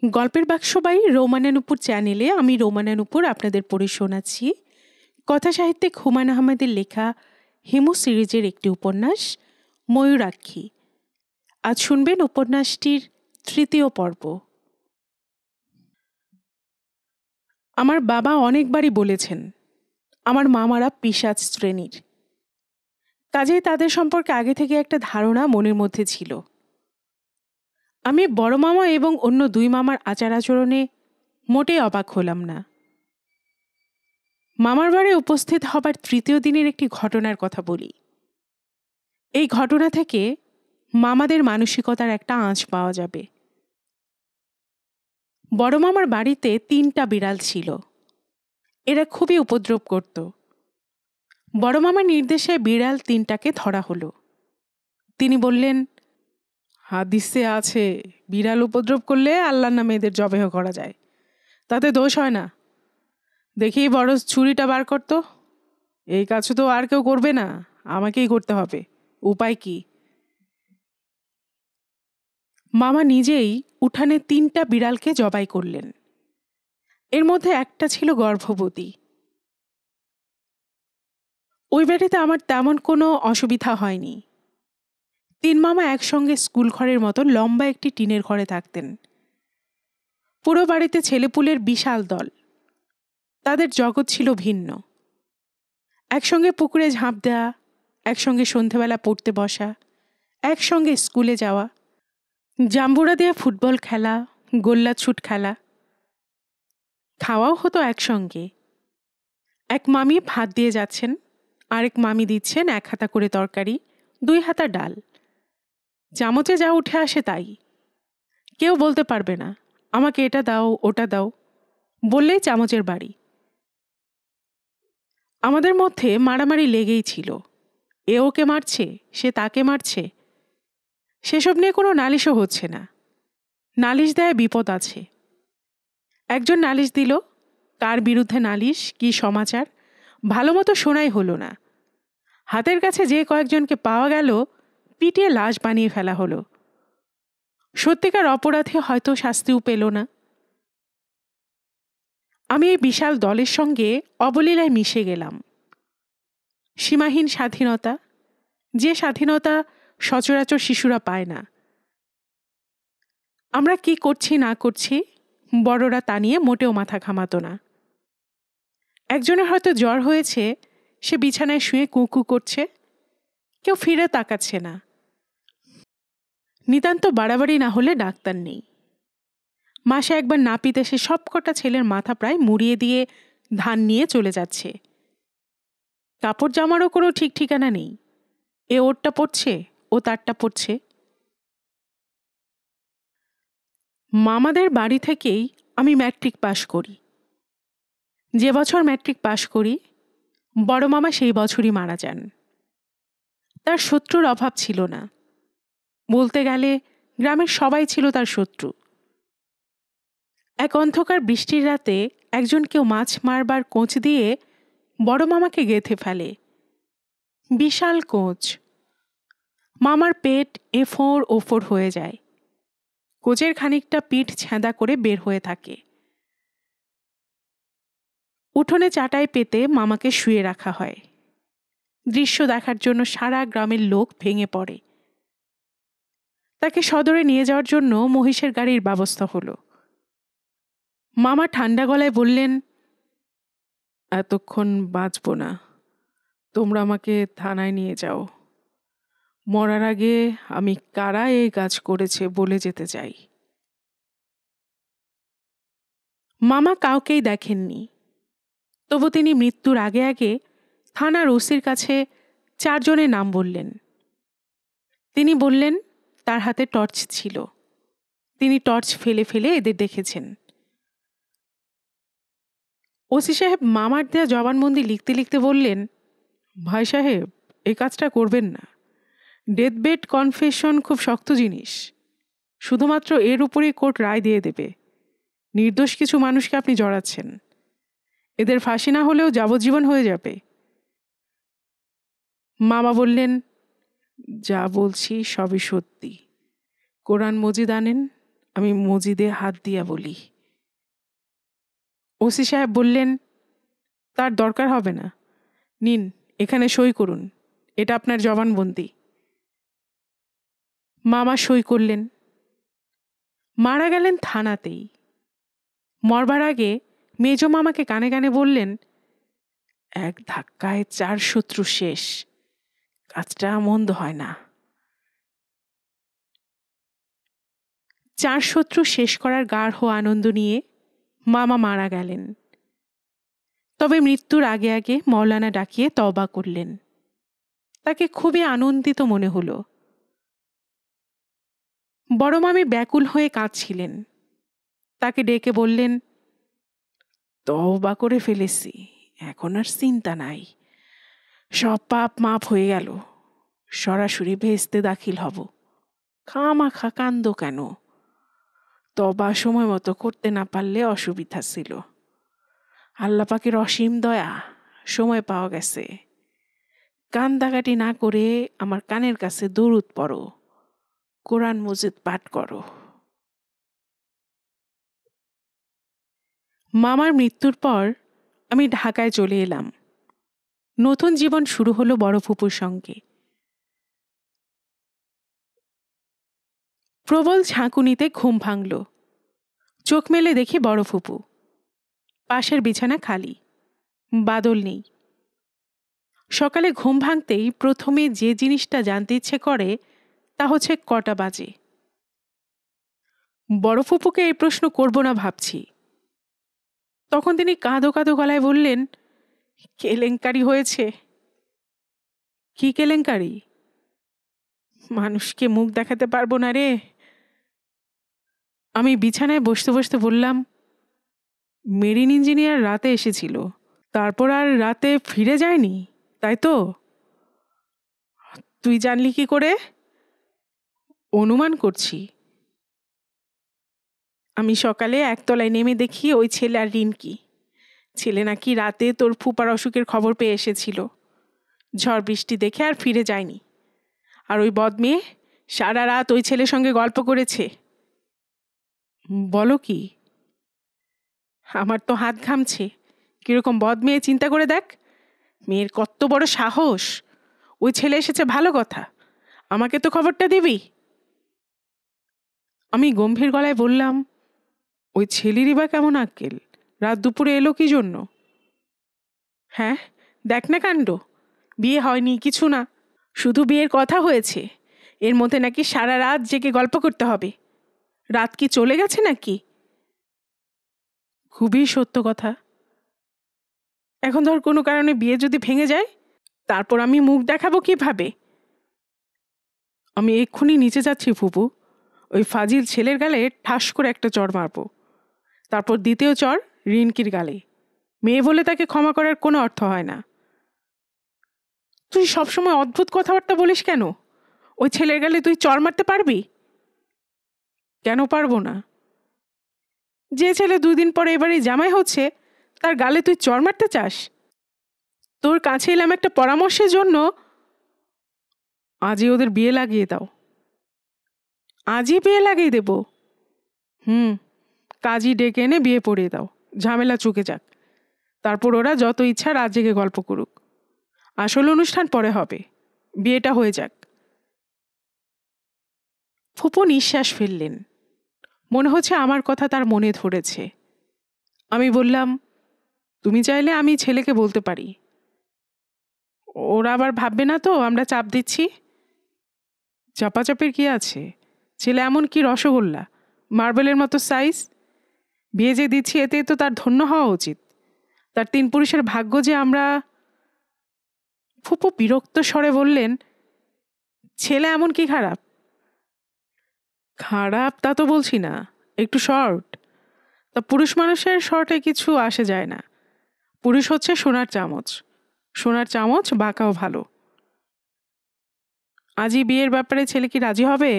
গল্পের বাক্স বাই রোমানা নুপুর চ্যানেলে আমি রোমানা নুপুর আপনাদের পড়ে শোনাচ্ছি কথা সাহিত্যিক হুমায়ুন আহমেদের লেখা হিমু সিরিজের একটি উপন্যাস ময়ূরাক্ষী। আজ শুনবেন উপন্যাসটির তৃতীয় পর্ব। আমার বাবা অনেকবারই বলেছেন আমার মামারা পিশাচ শ্রেণীর, কাজেই তাদের সম্পর্কে আগে থেকে একটা ধারণা মনের মধ্যে ছিল। আমি বড় মামা এবং অন্য দুই মামার আচার আচরণে মোটেই অবাক হলাম না। মামার বাড়ি উপস্থিত হবার তৃতীয় দিনের একটি ঘটনার কথা বলি। এই ঘটনা থেকে মামাদের মানসিকতার একটা আঁচ পাওয়া যাবে। বড় মামার বাড়িতে 3টা বিড়াল ছিল। এরা খুবই উপদ্রব করত। বড় মামার নির্দেশে বিড়াল 3টাকে ধরা হলো। তিনি বললেন, হাদিসে আছে বিড়াল উপদ্রব করলে আল্লাহর নামে এদের জবেহ করা যায়, তাতে দোষ হয় না। দেখি বড় ছুরিটা বার করতো। এই কাজ তো আর কেউ করবে না, আমাকেই করতে হবে। উপায় কি? মামা নিজেই উঠানে 3টা বিড়ালকে জবাই করলেন। এর মধ্যে একটা ছিল গর্ভবতী। ওই বাড়িতে আমার তেমন কোনো অসুবিধা হয়নি। 3 মামা একসঙ্গে স্কুল ঘরের মতো লম্বা একটি টিনের ঘরে থাকতেন। পুরো বাড়িতে ছেলেপুলের বিশাল দল। তাদের জগৎ ছিল ভিন্ন। একসঙ্গে পুকুরে ঝাঁপ দেওয়া, একসঙ্গে সন্ধেবেলা পড়তে বসা, একসঙ্গে স্কুলে যাওয়া, জাম্বুরা দিয়ে ফুটবল খেলা, গোল্লাছুট খেলা। খাওয়াও হতো একসঙ্গে। এক মামি ভাত দিয়ে যাচ্ছেন, আরেক মামি দিচ্ছেন 1 হাতা করে তরকারি, 2 হাতা ডাল। চামচে যা উঠে আসে তাই। কেউ বলতে পারবে না আমাকে এটা দাও ওটা দাও, বললেই চামচের বাড়ি। আমাদের মধ্যে মারামারি লেগেই ছিল। এ ওকে মারছে, সে তাকে মারছে। সেসব নিয়ে কোনো নালিশও হচ্ছে না। নালিশ দেয় বিপদ আছে। একজন নালিশ দিল, কার বিরুদ্ধে নালিশ, কি সমাচার ভালো মতো শোনাই হলো না। হাতের কাছে যে কয়েকজনকে পাওয়া গেল পিটিয়ে লাশ বানিয়ে ফেলা হলো। সত্যিকার অপরাধী হয়তো শাস্তিও পেল না। আমি এই বিশাল দলের সঙ্গে অবলীলায় মিশে গেলাম। সীমাহীন স্বাধীনতা, যে স্বাধীনতা সচরাচর শিশুরা পায় না। আমরা কি করছি না করছি বড়রা তা নিয়ে মোটেও মাথা ঘামাতো না। একজনের হয়তো জ্বর হয়েছে, সে বিছানায় শুয়ে কুঁকু করছে, কেউ ফিরে তাকাচ্ছে না। নিতান্ত বাড়াবাড়ি না হলে ডাক্তার নেই। মাসে একবার নাপিত এসে সবকটা ছেলের মাথা প্রায় মুড়িয়ে দিয়ে ধান নিয়ে চলে যাচ্ছে। কাপড় জামারও কোনো ঠিক ঠিকানা নেই। এ ওরটা পড়ছে, ও তারটা পড়ছে। মামাদের বাড়ি থেকেই আমি ম্যাট্রিক পাশ করি। যে বছর ম্যাট্রিক পাশ করি, বড় মামা সেই বছরই মারা যান। তার শত্রুর অভাব ছিল না। বলতে গেলে গ্রামের সবাই ছিল তার শত্রু। এক অন্ধকার বৃষ্টির রাতে একজন কেউ মাছ মারবার কোঁচ দিয়ে বড় মামাকে গেঁথে ফেলে। বিশাল কোঁচ। মামার পেট এফোঁড় ওফোড় হয়ে যায়। কোচের খানিকটা পিঠ ছেঁদা করে বের হয়ে থাকে। উঠোনে চাটাই পেতে মামাকে শুয়ে রাখা হয়। দৃশ্য দেখার জন্য সারা গ্রামের লোক ভেঙে পড়ে। তাকে সদরে নিয়ে যাওয়ার জন্য মহিষের গাড়ির ব্যবস্থা হলো। মামা ঠান্ডা গলায় বললেন, এতক্ষণ বাঁচব না, তোমরা আমাকে থানায় নিয়ে যাও। মরার আগে আমি কারা এই কাজ করেছে বলে যেতে চাই। মামা কাউকেই দেখেননি, তবু তিনি মৃত্যুর আগে আগে থানার ওসির কাছে 4 জনের নাম বললেন। তিনি বললেন তার হাতে টর্চ ছিল। তিনি টর্চ ফেলে ফেলে এদের দেখেছেন। ওসি সাহেব মামার দেয়া জবানবন্দি লিখতে লিখতে বললেন, ভাই সাহেব এই কাজটা করবেন না। ডেথ বেড কনফেশন খুব শক্ত জিনিস। শুধুমাত্র এর উপরেই কোর্ট রায় দিয়ে দেবে। নির্দোষ কিছু মানুষকে আপনি জড়াচ্ছেন। এদের ফাঁসি না হলেও যাবজ্জীবন হয়ে যাবে। মামা বললেন, যা বলছি সবই সত্যি। কোরআন মজিদ আনেন, আমি মজিদে হাত দিয়া বলি। ওসি সাহেব বললেন, তার দরকার হবে না, নিন এখানে সই করুন, এটা আপনার জবানবন্দি। মামা সই করলেন। মারা গেলেন থানাতেই। মরবার আগে মেজ মামাকে কানে কানে বললেন, এক ধাক্কায় 4 শত্রু শেষ, কাজটা মন্দ হয় না। 4 শত্রু শেষ করার গাঢ় আনন্দ নিয়ে মামা মারা গেলেন। তবে মৃত্যুর আগে আগে মৌলানা ডাকিয়ে তওবা করলেন। তাকে খুবই আনন্দিত মনে হলো। বড় মামি ব্যাকুল হয়ে কাঁদছিলেন। তাকে ডেকে বললেন, তওবা করে ফেলেছি, এখন আর চিন্তা নাই, সব পাপ মাপ হয়ে গেল, সরাসরি ভেস্তে দাখিল হব। খামাখা কান্দ কেন? তওবা সময় মতো করতে না পারলে অসুবিধা ছিল। আল্লাহ পাকের অসীম দয়া, সময় পাওয়া গেছে। কান্দাকাটি না করে আমার কানের কাছে দরুদ পড়ো, কোরআন মজিদ পাঠ করো। মামার মৃত্যুর পর আমি ঢাকায় চলে এলাম। নতুন জীবন শুরু হলো বড় ফুপুর সঙ্গে। প্রবল ঝাঁকুনিতে ঘুম ভাঙল। চোখ মেলে দেখি বড় ফুপু। পাশের বিছানা খালি, বাদল নেই। সকালে ঘুম ভাঙতেই প্রথমে যে জিনিসটা জানতে ইচ্ছে করে তা হচ্ছে কটা বাজে। বড় ফুপুকে এই প্রশ্ন করব না ভাবছি, তখন তিনি কাঁদো কাঁদো গলায় বললেন, কেলেঙ্কারি হয়েছে। কি কেলেঙ্কারি? মানুষকে মুখ দেখাতে পারবো না রে। আমি বিছানায় বসতে বসতে বললাম, মেরিন ইঞ্জিনিয়ার রাতে এসেছিল, তারপর আর রাতে ফিরে যায়নি, তাই তো? তুই জানলি কি করে? অনুমান করছি। আমি সকালে একতলায় নেমে দেখি ওই ছেলে আর রিনকি। ছেলে নাকি রাতে তোর ফুপার অসুখের খবর পেয়ে এসেছিল, ঝড় বৃষ্টি দেখে আর ফিরে যায়নি। আর ওই বদমেয়ে সারা রাত ওই ছেলের সঙ্গে গল্প করেছে। বলো কি? আমার তো হাত ঘামছে। কিরকম বদমেয়ে চিন্তা করে দেখ। মেয়ের কত বড় সাহস! ওই ছেলে এসেছে ভালো কথা, আমাকে তো খবরটা দিবি। আমি গম্ভীর গলায় বললাম, ওই ছেলেরই বা কেমন আক্কেল, রাত দুপুরে এলো কি জন্য? হ্যাঁ, দেখ না কাণ্ড, বিয়ে হয়নি কিছু না, শুধু বিয়ের কথা হয়েছে। এর মধ্যে নাকি সারা রাত জেগে গল্প করতে হবে। রাত কি চলে গেছে নাকি? খুবই সত্য কথা। এখন ধর কোনো কারণে বিয়ে যদি ভেঙে যায়, তারপর আমি মুখ দেখাবো কিভাবে? আমি এক্ষুনি নিচে যাচ্ছি ফুপু, ওই ফাজিল ছেলের গালে ঠাস করে একটা চড় মারব, তারপর দ্বিতীয় চড় রিনকির গালে। মেয়ে বলে তাকে ক্ষমা করার কোনো অর্থ হয় না। তুই সবসময় অদ্ভুত কথাবার্তা বলিস কেন? ওই ছেলের গালে তুই চড় মারতে পারবি? কেন পারবো না? যে ছেলে 2 দিন পরে এবারে জামাই হচ্ছে, তার গালে তুই চড় মারতে চাস? তোর কাছে এলাম একটা পরামর্শের জন্য। আজই ওদের বিয়ে লাগিয়ে দাও। আজই বিয়ে লাগিয়ে দেব? কাজী ডেকে এনে বিয়ে পড়িয়ে দাও, ঝামেলা চুকে যাক। তারপর ওরা যত ইচ্ছা রাত জেগে গল্প করুক। আসল অনুষ্ঠান পরে হবে, বিয়েটা হয়ে যাক। ফুপু নিঃশ্বাস ফেললেন। মনে হচ্ছে আমার কথা তার মনে ধরেছে। আমি বললাম, তুমি চাইলে আমি ছেলেকে বলতে পারি। ওরা আবার ভাববে না তো আমরা চাপ দিচ্ছি? চাপাচাপির কি আছে? ছেলে এমন কি রসগোল্লা, মার্বেলের মতো সাইজ। বিয়ে যে দিচ্ছি এতে তো তার ধন্য হওয়া উচিত। তার 3 পুরুষের ভাগ্য যে আমরা। ফুপু বিরক্ত স্বরে বললেন, ছেলে এমন কি খারাপ? খারাপ তা তো বলছি না, একটু শর্ট। তা পুরুষ মানুষের শর্টে কিছু আসে যায় না। পুরুষ হচ্ছে সোনার চামচ, সোনার চামচ বাঁকাও ভালো। আজই বিয়ের ব্যাপারে ছেলে কি রাজি হবে?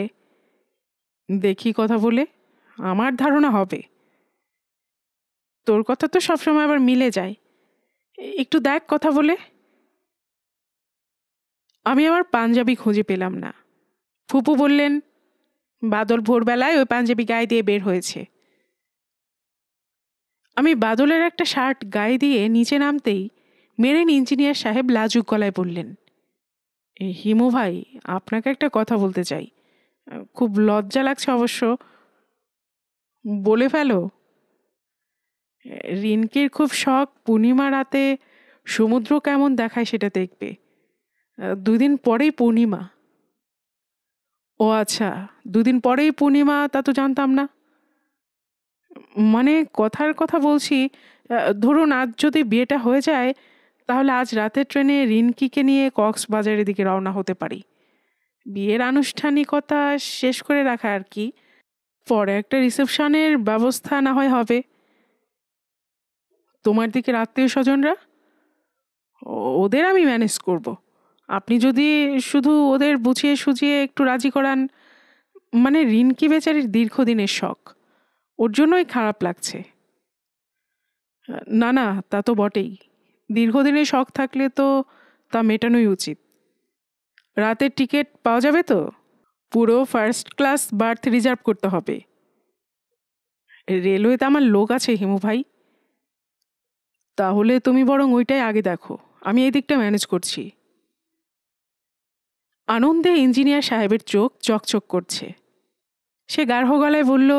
দেখি কথা বলে, আমার ধারণা হবে। তোর কথা তো সবসময় আবার মিলে যায়, একটু দেখ কথা বলে। আমি আমার পাঞ্জাবি খুঁজে পেলাম না। ফুপু বললেন, বাদল ভোরবেলায় ওই পাঞ্জাবি গায়ে দিয়ে বের হয়েছে। আমি বাদলের একটা শার্ট গায়ে দিয়ে নিচে নামতেই মেরিন ইঞ্জিনিয়ার সাহেব লাজুক গলায় বললেন, হিমু ভাই, আপনাকে একটা কথা বলতে চাই। খুব লজ্জা লাগছে অবশ্য। বলে ফেলো। রিনকির খুব শখ পূর্ণিমা রাতে সমুদ্র কেমন দেখায় সেটা দেখবে। 2 দিন পরেই পূর্ণিমা। ও আচ্ছা, 2 দিন পরেই পূর্ণিমা, তা তো জানতাম না। মানে কথার কথা বলছি, ধরুন আজ যদি বিয়েটা হয়ে যায়, তাহলে আজ রাতের ট্রেনে রিনকিকে নিয়ে কক্সবাজারের দিকে রওনা হতে পারি। বিয়ের আনুষ্ঠানিকতা শেষ করে রাখা আর কি। পরে একটা রিসেপশনের ব্যবস্থা না হয় হবে। তোমার দিকের আত্মীয় স্বজনরা? ওদের আমি ম্যানেজ করব। আপনি যদি শুধু ওদের বুঝিয়ে সুঝিয়ে একটু রাজি করান। মানে রিনকি বেচারির দীর্ঘদিনের শখ, ওর জন্যই খারাপ লাগছে। না না, তা তো বটেই। দীর্ঘদিনের শখ থাকলে তো তা মেটানোই উচিত। রাতের টিকিট পাওয়া যাবে তো? পুরো ফার্স্ট ক্লাস বার্থ রিজার্ভ করতে হবে। রেলওয়েতে আমার লোক আছে হিমু ভাই। তাহলে তুমি বরং ওইটাই আগে দেখো, আমি এই দিকটা ম্যানেজ করছি। আনন্দে ইঞ্জিনিয়ার সাহেবের চোখ চকচক করছে। সে গাঢ় গলায় বলল,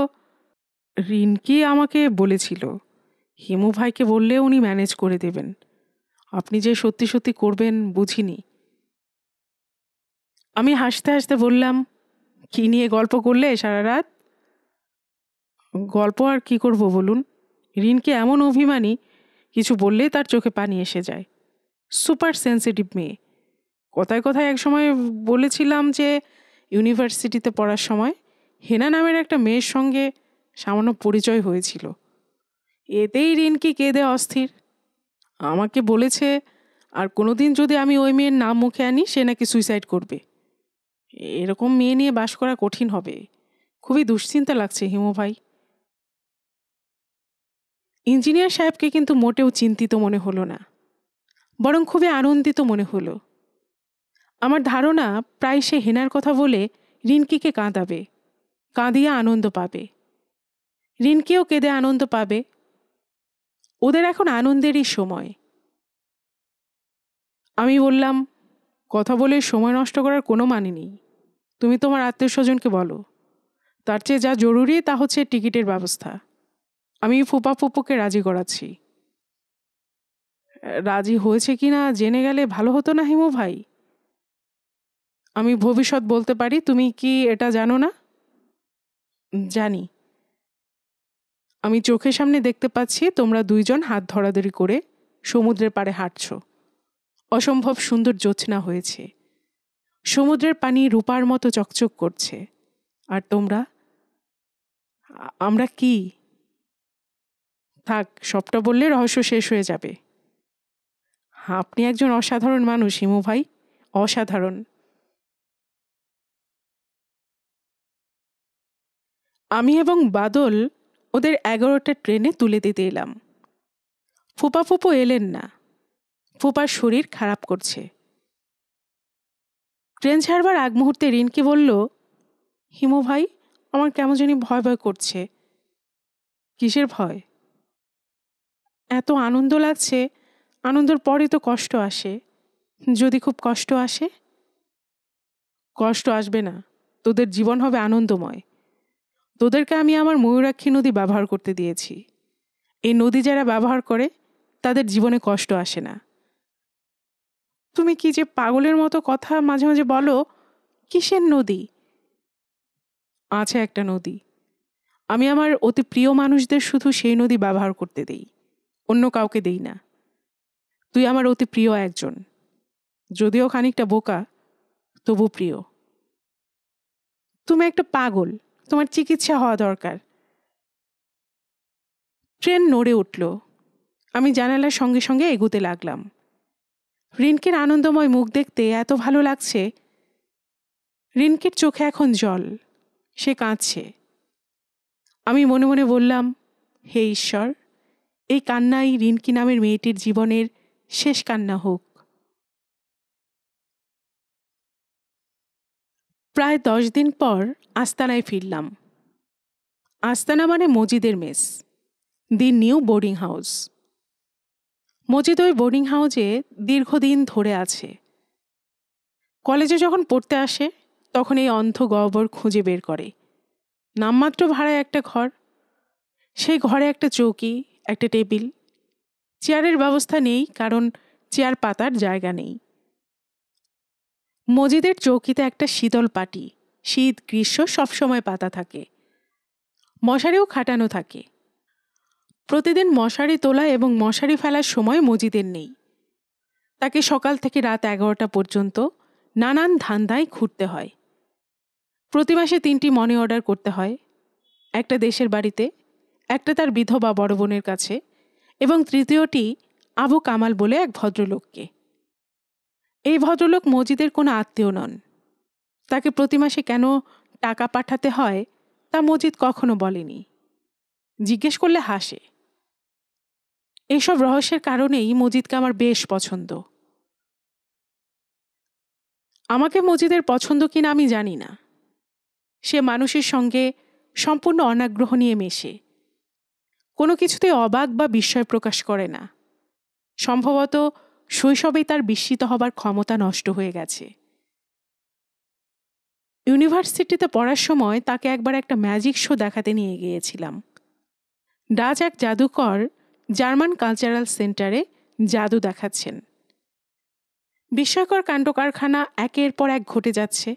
রিনকি আমাকে বলেছিল হিমু ভাইকে বললে উনি ম্যানেজ করে দেবেন। আপনি যে সত্যি সত্যি করবেন বুঝিনি। আমি হাসতে হাসতে বললাম, কি নিয়ে গল্প করলে সারা রাত? গল্প আর কি করব বলুন। রিনকি এমন অভিমানী, কিছু বললেই তার চোখে পানি এসে যায়। সুপার সেন্সিটিভ মেয়ে। কথায় কথায় একসময় বলেছিলাম যে ইউনিভার্সিটিতে পড়ার সময় হেনা নামের একটা মেয়ের সঙ্গে সামান্য পরিচয় হয়েছিল। এতেই রিনকি কেঁদে অস্থির। আমাকে বলেছে আর কোনোদিন যদি আমি ওই মেয়ের নাম মুখে আনি সে নাকি সুইসাইড করবে। এরকম মেয়ে নিয়ে বাস করা কঠিন হবে। খুবই দুশ্চিন্তা লাগছে হিমু ভাই। ইঞ্জিনিয়ার সাহেবকে কিন্তু মোটেও চিন্তিত মনে হলো না, বরং খুবই আনন্দিত মনে হলো। আমার ধারণা প্রায় সে হেনার কথা বলে রিনকিকে কাঁদাবে, কাঁদিয়ে আনন্দ পাবে। রিনকিও কেঁদে আনন্দ পাবে। ওদের এখন আনন্দেরই সময়। আমি বললাম, কথা বলে সময় নষ্ট করার কোনো মানে নেই। তুমি তোমার আত্মীয় স্বজনকে বলো। তার চেয়ে যা জরুরি তা হচ্ছে টিকিটের ব্যবস্থা। আমি ফুপা ফুপুকে রাজি করাচ্ছি। রাজি হয়েছে কিনা জেনে গেলে ভালো হতো না হিমু ভাই? আমি ভবিষ্যৎ বলতে পারি, তুমি কি এটা জানো না? জানি। আমি চোখের সামনে দেখতে পাচ্ছি তোমরা 2জন হাত ধরাধরি করে সমুদ্রের পাড়ে হাঁটছ। অসম্ভব সুন্দর জ্যোৎস্না হয়েছে। সমুদ্রের পানি রূপার মতো চকচক করছে। আর তোমরা? আমরা কি? থাক, সবটা বললে রহস্য শেষ হয়ে যাবে। আপনি একজন অসাধারণ মানুষ হিমু ভাই, অসাধারণ। আমি এবং বাদল ওদের 11টা ট্রেনে তুলে দিতে এলাম। ফুপা ফুপু এলেন না। ফুপার শরীর খারাপ করছে। ট্রেন ছাড়বার আগ মুহূর্তে রিনকি বলল, হিমু ভাই, আমার কেমন জানি ভয় ভয় করছে। কিসের ভয়? এত আনন্দ লাগছে, আনন্দের পরে তো কষ্ট আসে। যদি খুব কষ্ট আসে? কষ্ট আসবে না, তোদের জীবন হবে আনন্দময়। তোদেরকে আমি আমার ময়ূরাক্ষী নদী ব্যবহার করতে দিয়েছি। এই নদী যারা ব্যবহার করে তাদের জীবনে কষ্ট আসে না। তুমি কি যে পাগলের মতো কথা মাঝে মাঝে বলো। কিসের নদী? আছে একটা নদী। আমি আমার অতি প্রিয় মানুষদের শুধু সেই নদী ব্যবহার করতে দেই, অন্য কাউকে দেই না। তুই আমার অতি প্রিয় একজন, যদিও খানিকটা বোকা, তবু প্রিয়। তুমি একটা পাগল, তোমার চিকিৎসা হওয়া দরকার। ট্রেন নড়ে উঠল। আমি জানালার সঙ্গে সঙ্গে এগুতে লাগলাম। রিনকির আনন্দময় মুখ দেখতে এত ভালো লাগছে। রিনকির চোখে এখন জল, সে কাঁদছে। আমি মনে মনে বললাম, হে ঈশ্বর, এই কান্নাই রিনকি নামের মেয়েটির জীবনের শেষ কান্না হোক। প্রায় 10 দিন পর আস্তানায় ফিরলাম। আস্তানা মানে মজিদের mess, the new boarding house. Majid ওই বোর্ডিং হাউসে দীর্ঘদিন ধরে আছে। কলেজে যখন পড়তে আসে তখন এই অন্ধ গহ্বর খুঁজে বের করে। নামমাত্র ভাড়ায় একটা ঘর, সেই ঘরে একটা চৌকি, একটা টেবিল, চেয়ারের ব্যবস্থা নেই কারণ চেয়ার পাতার জায়গা নেই। মজিদের চৌকিতে একটা শীতল পাটি, শীত গ্রীষ্ম সবসময় পাতা থাকে। মশারিও খাটানো থাকে। প্রতিদিন মশারি তোলা এবং মশারি ফেলার সময় মজিদের নেই। তাকে সকাল থেকে রাত 11টা পর্যন্ত নানান ধান্দায় ঘুরতে হয়। প্রতি মাসে 3টি মনি অর্ডার করতে হয়, একটা দেশের বাড়িতে, একটা তার বিধবা বড় বোনের কাছে এবং তৃতীয়টি আবু কামাল বলে এক ভদ্রলোককে। এই ভদ্রলোক মজিদের কোনো আত্মীয় নন। তাকে প্রতি মাসে কেন টাকা পাঠাতে হয় তা মজিদ কখনো বলেনি। জিজ্ঞেস করলে হাসে। এইসব রহস্যের কারণেই মজিদকে আমার বেশ পছন্দ। আমাকে মজিদের পছন্দ কিনা আমি জানি না। সে মানুষের সঙ্গে সম্পূর্ণ অনাগ্রহ নিয়ে মেশে, কোনো কিছুতে অবাক বা বিস্ময় প্রকাশ করে না। সম্ভবত শৈশবেই তার বিস্মিত হবার ক্ষমতা নষ্ট হয়ে গেছে। ইউনিভার্সিটিতে পড়ার সময় তাকে একবার একটা ম্যাজিক শো দেখাতে নিয়ে গিয়েছিলাম। ডাচ এক জাদুকর জার্মান কালচারাল সেন্টারে জাদু দেখাচ্ছেন। বিস্ময়কর কাণ্ডকারখানা একের পর এক ঘটে যাচ্ছে।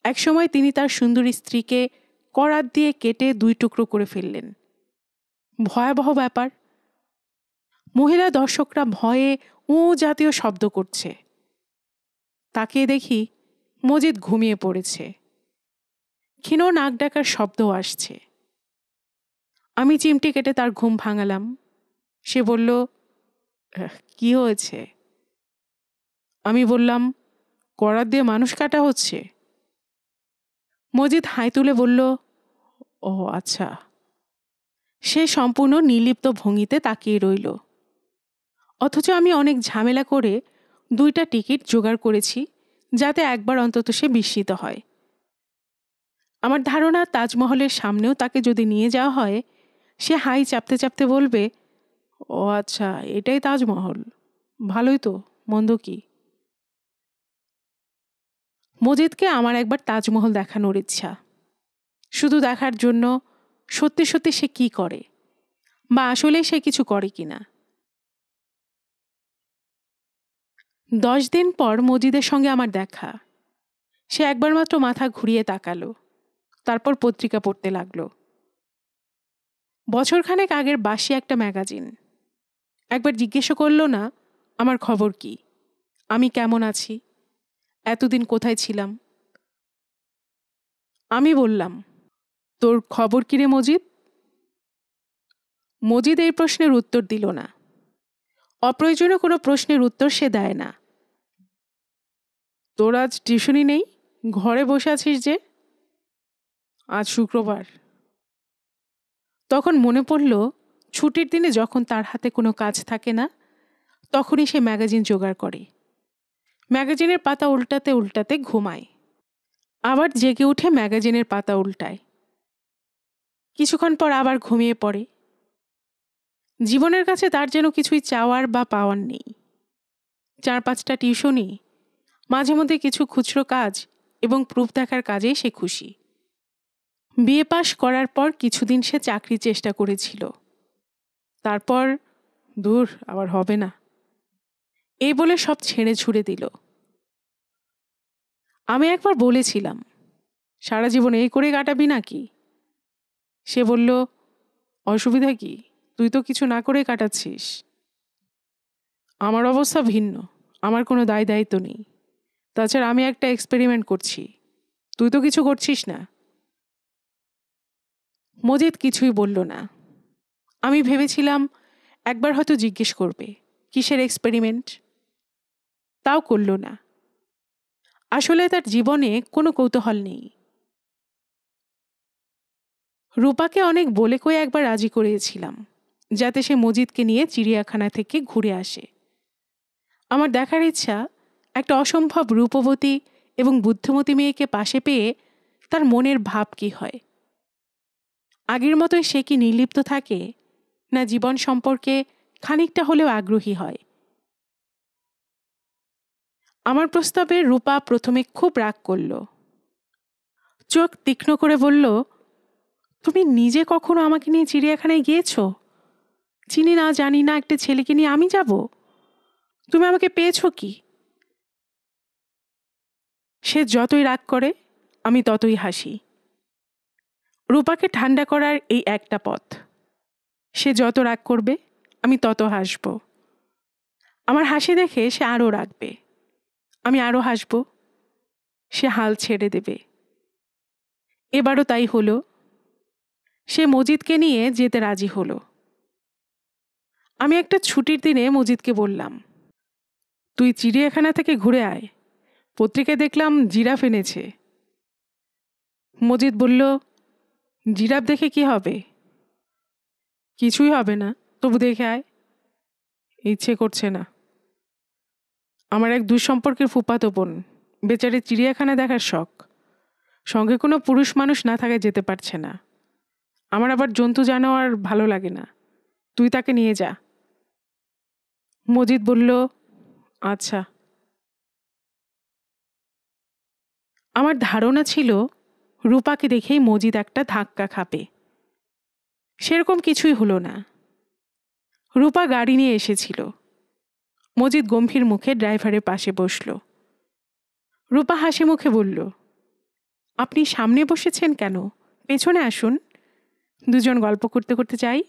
একসময় তিনি তার সুন্দরী স্ত্রীকে করাত দিয়ে কেটে 2 টুকরো করে ফেললেন। ভয়াবহ ব্যাপার। মহিলা দর্শকরা ভয়ে জাতীয় শব্দ করছে। তাকিয়ে দেখি মজিদ ঘুমিয়ে পড়েছে। ক্ষীণ নাক ডাকার শব্দও আসছে। আমি চিমটি কেটে তার ঘুম ভাঙালাম। সে বলল, কি হয়েছে? আমি বললাম, করাত দিয়ে মানুষ কাটা হচ্ছে। মজিদ হাই তুলে বলল, ও আচ্ছা। সে সম্পূর্ণ নির্লিপ্ত ভঙ্গিতে তাকিয়ে রইল। অথচ আমি অনেক ঝামেলা করে 2টা টিকিট জোগাড় করেছি যাতে একবার অন্তত সে বিস্মিত হয়। আমার ধারণা তাজমহলের সামনেও তাকে যদি নিয়ে যাওয়া হয়, সে হাই চাপতে চাপতে বলবে, ও আচ্ছা, এটাই তাজমহল, ভালোই তো, মন্দ কি? মজিদকে আমার একবার তাজমহল দেখানোর ইচ্ছা, শুধু দেখার জন্য সত্যি সত্যি সে কি করে বা আসলে সে কিছু করে কিনা। 10 দিন পর মজিদের সঙ্গে আমার দেখা। সে একবার মাত্র মাথা ঘুরিয়ে তাকালো, তারপর পত্রিকা পড়তে লাগলো। বছরখানেক আগের বাসি একটা ম্যাগাজিন। একবার জিজ্ঞেস করলো না আমার খবর কি, আমি কেমন আছি, এতদিন কোথায় ছিলাম। আমি বললাম, তোর খবর কি রে মজিদ? মজিদ এই প্রশ্নের উত্তর দিল না। অপ্রয়োজনীয় কোনো প্রশ্নের উত্তর সে দেয় না। তোর আজ টিউশনি নেই, ঘরে বসে আছিস যে? আজ শুক্রবার। তখন মনে পড়ল, ছুটির দিনে যখন তার হাতে কোনো কাজ থাকে না তখনই সে ম্যাগাজিন জোগাড় করে। ম্যাগাজিনের পাতা উল্টাতে উল্টাতে ঘুমায়, আবার জেগে উঠে ম্যাগাজিনের পাতা উল্টায়, কিছুক্ষণ পর আবার ঘুমিয়ে পড়ে। জীবনের কাছে তার যেন কিছুই চাওয়ার বা পাওয়ার নেই। 4-5টা টিউশনি, মাঝে মধ্যে কিছু খুচরো কাজ এবং প্রুফ দেখার কাজেই সে খুশি। বিএ পাশ করার পর কিছুদিন সে চাকরির চেষ্টা করেছিল, তারপর দূর, আবার হবে না, এই বলে সব ছেড়ে ছুড়ে দিল। আমি একবার বলেছিলাম, সারা জীবন এই করে কাটাবি নাকি? সে বলল, অসুবিধা কি, তুই তো কিছু না করে কাটাচ্ছিস। আমার অবস্থা ভিন্ন, আমার কোনো দায় দায়িত্ব নেই। তাছাড়া আমি একটা এক্সপেরিমেন্ট করছি, তুই তো কিছু করছিস না। মজিদ কিছুই বলল না। আমি ভেবেছিলাম একবার হয়তো জিজ্ঞেস করবে কিসের এক্সপেরিমেন্ট, তাও করল না। আসলে তার জীবনে কোনো কৌতূহল নেই। রূপাকে অনেক বলে কয়ে একবার রাজি করিয়েছিলাম যাতে সে মজিদকে নিয়ে চিড়িয়াখানা থেকে ঘুরে আসে। আমার দেখার ইচ্ছা একটা অসম্ভব রূপবতী এবং বুদ্ধিমতী মেয়েকে পাশে পেয়ে তার মনের ভাব কি হয়? আগের মতোই সে কি নির্লিপ্ত থাকে, না জীবন সম্পর্কে খানিকটা হলেও আগ্রহী হয়? আমার প্রস্তাবে রূপা প্রথমে খুব রাগ করল। চোখ তীক্ষ্ণ করে বলল, তুমি নিজে কখনো আমাকে নিয়ে চিড়িয়াখানায় গিয়েছ? চিনি না জানি না একটা ছেলেকে নিয়ে আমি যাব? তুমি আমাকে পেয়েছো কি? সে যতই রাগ করে আমি ততই হাসি। রূপাকে ঠান্ডা করার এই একটা পথ। সে যত রাগ করবে আমি তত হাসব। আমার হাসি দেখে সে আরও রাগবে, আমি আরও হাসব। সে হাল ছেড়ে দেবে। এবারও তাই হলো। সে মজিদকে নিয়ে যেতে রাজি হলো। আমি একটা ছুটির দিনে মজিদকে বললাম, তুই চিড়িয়াখানা থেকে ঘুরে আয়, পত্রিকায় দেখলাম জিরাফ এনেছে। মজিদ বলল, জিরাফ দেখে কি হবে? কিছুই হবে না, তবু দেখে আয়। ইচ্ছে করছে না। আমার এক দুঃসম্পর্কের ফুফাতো বোন, বেচারে চিড়িয়াখানা দেখার শখ, সঙ্গে কোনো পুরুষ মানুষ না থাকায় যেতে পারছে না। আমার আবার জন্তু জানোয়ার ভালো লাগে না, তুই তাকে নিয়ে যা। মজিদ বলল, আচ্ছা। আমার ধারণা ছিল রূপাকে দেখেই মজিদ একটা ধাক্কা খাবে। সেরকম কিছুই হলো না। রূপা গাড়ি নিয়ে এসেছিল। মজিদ গম্ভীর মুখে ড্রাইভারের পাশে বসল। রূপা হাসি মুখে বলল, আপনি সামনে বসেছেন কেন? পেছনে আসুন, দুজন গল্প করতে করতে যাই।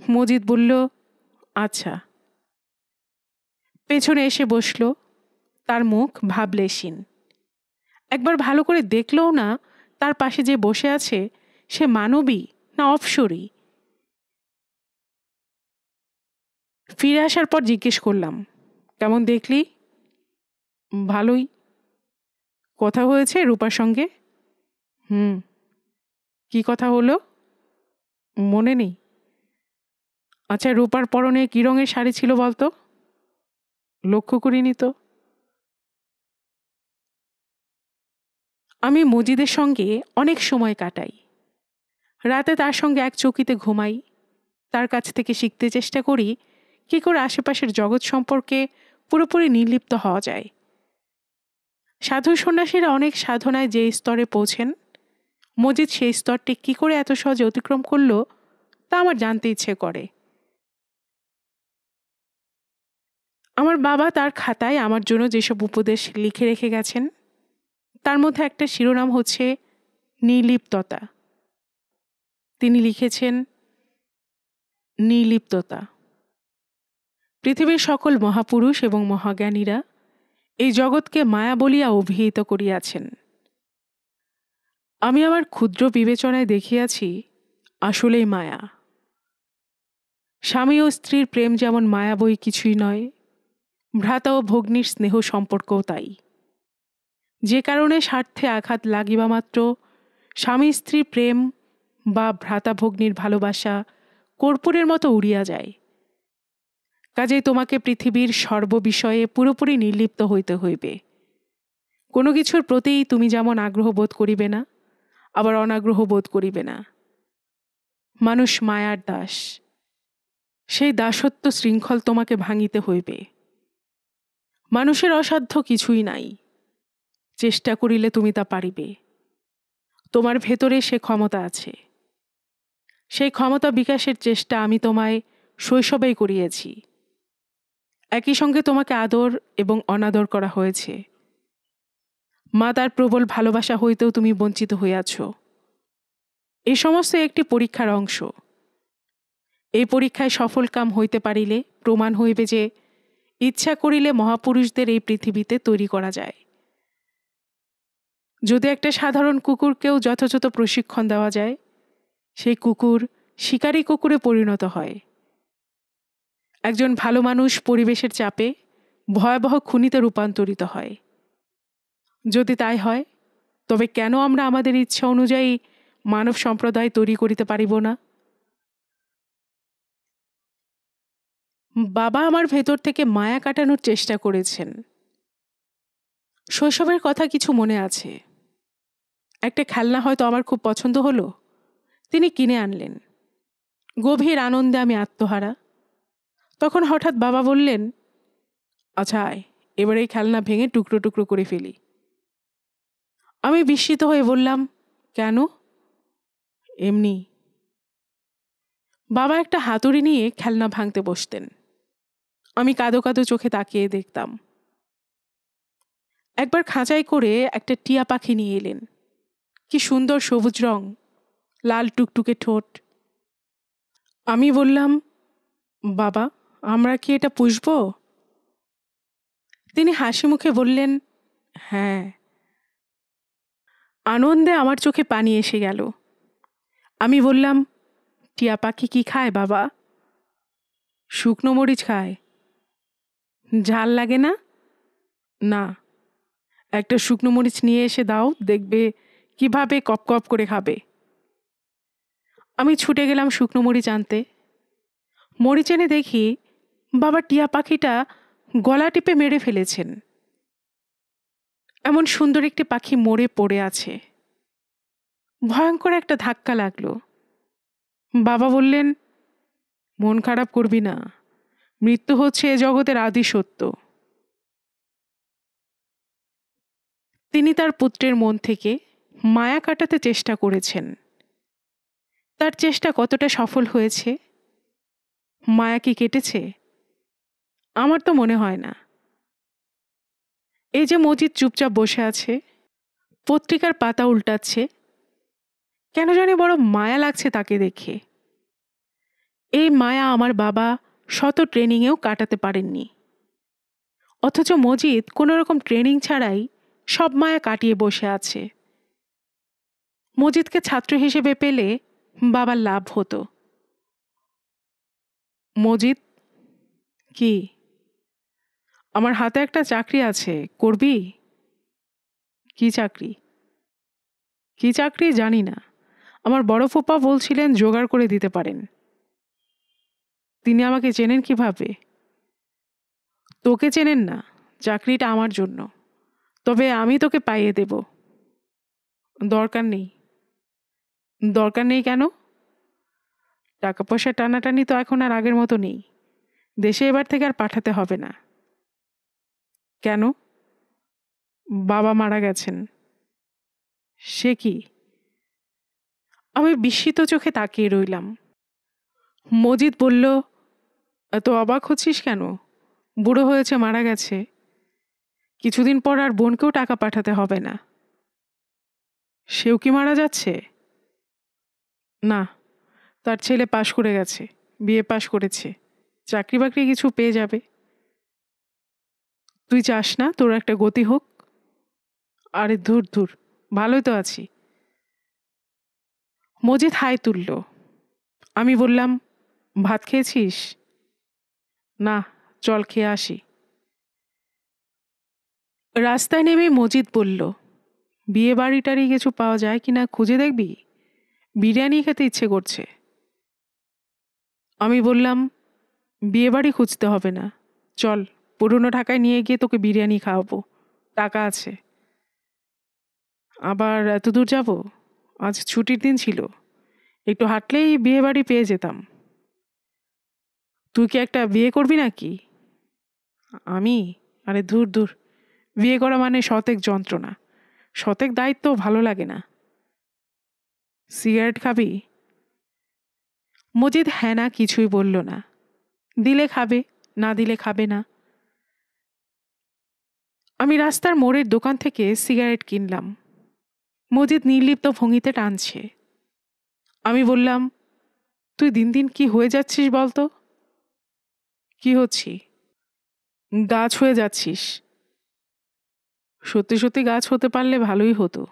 মজিদ বলল, আচ্ছা। পেছনে এসে বসল। তার মুখ ভাবলেশীন। একবার ভালো করে দেখলও না তার পাশে যে বসে আছে সে মানবী না অপসরী। ফিরে আসার পর জিজ্ঞেস করলাম, কেমন দেখলি? ভালোই। কথা হয়েছে রূপার সঙ্গে? কি কথা হলো? মনে নেই। আচ্ছা, রূপার পরনে কি রঙের শাড়ি ছিল বলতো? লক্ষ্য করিনি তো। আমি মজিদের সঙ্গে অনেক সময় কাটাই। রাতে তার সঙ্গে এক চৌকিতে ঘুমাই। তার কাছ থেকে শিখতে চেষ্টা করি কি করে আশেপাশের জগৎ সম্পর্কে পুরোপুরি নির্লিপ্ত হওয়া যায়। সাধু সন্ন্যাসীরা অনেক সাধনায় যে স্তরে পৌঁছেন, মজিদ সেই স্তরটি কি করে এত সহজে অতিক্রম করলো তা আমার জানতে ইচ্ছে করে। আমার বাবা তার খাতায় আমার জন্য যেসব উপদেশ লিখে রেখে গেছেন তার মধ্যে একটা শিরোনাম হচ্ছে নির্লিপ্ততা। তিনি লিখেছেন, নির্লিপ্ততা। পৃথিবীর সকল মহাপুরুষ এবং মহাজ্ঞানীরা এই জগৎকে মায়া বলিয়া অভিহিত করিয়াছেন। আমি আমার ক্ষুদ্র বিবেচনায় দেখিয়াছি আসলেই মায়া। স্বামী ও স্ত্রীর প্রেম যেমন মায়া বই কিছুই নয়, ভ্রাতা ও ভগ্নীর স্নেহ সম্পর্কও তাই। যে কারণে স্বার্থে আঘাত লাগিবা মাত্র স্বামী স্ত্রীর প্রেম বা ভ্রাতা ভগ্নীর ভালোবাসা কর্পূরের মতো উড়িয়া যায়। কাজেই তোমাকে পৃথিবীর সর্ববিষয়ে পুরোপুরি নির্লিপ্ত হইতে হইবে। কোনো কিছুর প্রতিই তুমি যেমন আগ্রহ বোধ করিবে না, আবার অনাগ্রহ বোধ করিবে না। মানুষ মায়ার দাস। সেই দাসত্ব শৃঙ্খল তোমাকে ভাঙিতে হইবে। মানুষের অসাধ্য কিছুই নাই, চেষ্টা করিলে তুমি তা পারিবে। তোমার ভেতরে সে ক্ষমতা আছে। সেই ক্ষমতা বিকাশের চেষ্টা আমি তোমায় শৈশবেই করিয়েছি। একই সঙ্গে তোমাকে আদর এবং অনাদর করা হয়েছে। মা তার প্রবল ভালোবাসা হইতেও তুমি বঞ্চিত হইয়াছ। এই সমস্ত একটি পরীক্ষার অংশ। এই পরীক্ষায় সফল কাম হইতে পারিলে প্রমাণ হইবে যে ইচ্ছা করিলে মহাপুরুষদের এই পৃথিবীতে তৈরি করা যায়। যদি একটা সাধারণ কুকুরকেও যথাযথ প্রশিক্ষণ দেওয়া যায়, সেই কুকুর শিকারী কুকুরে পরিণত হয়। একজন ভালো মানুষ পরিবেশের চাপে ভয়াবহ খুনিতে রূপান্তরিত হয়। যদি তাই হয়, তবে কেন আমরা আমাদের ইচ্ছা অনুযায়ী মানব সম্প্রদায় তৈরি করিতে পারিব না? বাবা আমার ভেতর থেকে মায়া কাটানোর চেষ্টা করেছেন। শৈশবের কথা কিছু মনে আছে। একটা খেলনা হয়তো আমার খুব পছন্দ হলো, তিনি কিনে আনলেন। গভীর আনন্দে আমি আত্মহারা। তখন হঠাৎ বাবা বললেন, আচ্ছা আয়, এবার এই খেলনা ভেঙে টুকরো টুকরো করে ফেলি। আমি বিস্মিত হয়ে বললাম, কেন? এমনি। বাবা একটা হাতুড়ি নিয়ে খেলনা ভাঙতে বসতেন। আমি কাঁদো কাঁদো চোখে তাকিয়ে দেখতাম। একবার খাঁচাই করে একটা টিয়া পাখি নিয়ে এলেন। কি সুন্দর সবুজ রং, লাল টুকটুকে ঠোঁট। আমি বললাম, বাবা, আমরা কি এটা পুষব? তিনি হাসি মুখে বললেন, হ্যাঁ। আনন্দে আমার চোখে পানি এসে গেল। আমি বললাম, টিয়া পাখি কি খায় বাবা? শুকনো মরিচ খায়। ঝাল লাগে না? না। একটা শুকনো মরিচ নিয়ে এসে দাও, দেখবে কিভাবে কপ কপ করে খাবে। আমি ছুটে গেলাম শুকনো মরিচ আনতে। মরিচ এনে দেখি বাবা টিয়া পাখিটা গলা টিপে মেরে ফেলেছেন। এমন সুন্দর একটি পাখি মরে পড়ে আছে। ভয়ঙ্কর একটা ধাক্কা লাগলো। বাবা বললেন, মন খারাপ করবি না, মৃত্যু হচ্ছে এ জগতের আদি সত্য। তিনি তার পুত্রের মন থেকে মায়া কাটাতে চেষ্টা করেছেন। তার চেষ্টা কতটা সফল হয়েছে? মায়া কি কেটেছে? আমার তো মনে হয় না। এই যে মজিদ চুপচাপ বসে আছে, পত্রিকার পাতা উল্টাচ্ছে, কেন জানি বড় মায়া লাগছে তাকে দেখে। এই মায়া আমার বাবা শত ট্রেনিংয়েও কাটাতে পারেননি। অথচ মজিদ কোনো রকম ট্রেনিং ছাড়াই সব মায়া কাটিয়ে বসে আছে। মজিদকে ছাত্র হিসেবে পেলে বাবার লাভ হতো। মজিদ, কি? আমার হাতে একটা চাকরি আছে, করবি? কি চাকরি? কি চাকরি জানি না। আমার বড় ফুপা বলছিলেন জোগাড় করে দিতে পারেন। তিনি আমাকে চেনেন কিভাবে? তোকে চেনেন না, চাকরিটা আমার জন্য। তবে আমি তোকে পাইয়ে দেব। দরকার নেই। দরকার নেই কেন? টাকা পয়সা টানাটানি তো এখন আর আগের মতো নেই। দেশে এবার থেকে আর পাঠাতে হবে না। কেন? বাবা মারা গেছেন। সে কি? আমি বিস্মিত চোখে তাকিয়ে রইলাম। মজিদ বলল, এত অবাক হচ্ছিস কেন? বুড়ো হয়েছে, মারা গেছে। কিছুদিন পর আর বোনকেও টাকা পাঠাতে হবে না। সেও কি মারা যাচ্ছে? না, তার ছেলে পাশ করে গেছে, বিএ পাশ করেছে, চাকরি বাকরি কিছু পেয়ে যাবে। তুই চাস না তোর একটা গতি হোক? আরে ধুর ধুর, ভালোই তো আছি। মজিদ হাই তুলল। আমি বললাম, ভাত খেয়েছিস? না, চল খেয়ে আসি। রাস্তায় নেমে মজিদ বলল, বিয়ে বাড়িটারি কিছু পাওয়া যায় কিনা খুঁজে দেখবি, বিরিয়ানি খেতে ইচ্ছে করছে। আমি বললাম, বিয়ে বাড়ি খুঁজতে হবে না, চল পুরনো ঢাকায় নিয়ে গিয়ে তোকে বিরিয়ানি খাওয়াবো, টাকা আছে। আবার এত দূর যাব? আজ ছুটির দিন ছিল, একটু হাঁটলেই বিয়ে বাড়ি পেয়ে যেতাম। তুই কি একটা বিয়ে করবি নাকি? আমি? আরে ধুর ধুর, বিয়ে করা মানে শতেক যন্ত্রণা, শতেক দায়িত্ব, ভালো লাগে না। সিগারেট খাবি? মজিদ হ্যাঁ না কিছুই বলল না। দিলে খাবে, না দিলে খাবে না। আমি রাস্তার মোড়ের দোকান থেকে সিগারেট কিনলাম। মজিদ নির্লিপ্ত ভঙ্গিতে টানছে। আমি বললাম, তুই দিন দিন কি হয়ে যাচ্ছিস বলতো? কি হচ্ছি? গাছ হয়ে যাচ্ছিস। সত্যি সত্যি গাছ হতে পারলে ভালোই হতো।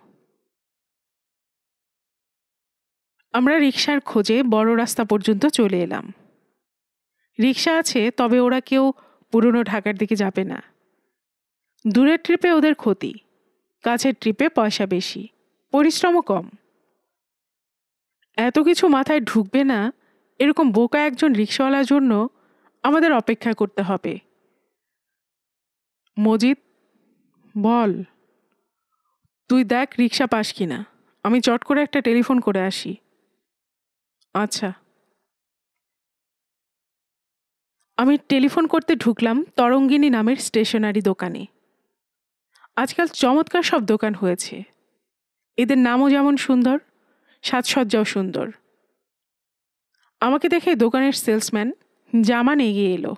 আমরা রিকশার খোঁজে বড় রাস্তা পর্যন্ত চলে এলাম। রিকশা আছে, তবে ওরা কেউ পুরনো ঢাকার দিকে যাবে না। দূরের ট্রিপে ওদের ক্ষতি, কাছের ট্রিপে পয়সা বেশি, পরিশ্রমও কম। এত কিছু মাথায় ঢুকবে না এরকম বোকা একজন রিকশাওয়ালার জন্য আমাদের অপেক্ষা করতে হবে। মজিদ, বল। তুই দেখ রিক্সা পাস কিনা, আমি চট করে একটা টেলিফোন করে আসি। আচ্ছা। আমি টেলিফোন করতে ঢুকলাম তরঙ্গিনী নামের স্টেশনারি দোকানে। আজকাল চমৎকার সব দোকান হয়েছে, এদের নামও যেমন সুন্দর, সাজসজ্জাও সুন্দর। আমাকে দেখে দোকানের সেলসম্যান জামান এগিয়ে এলো।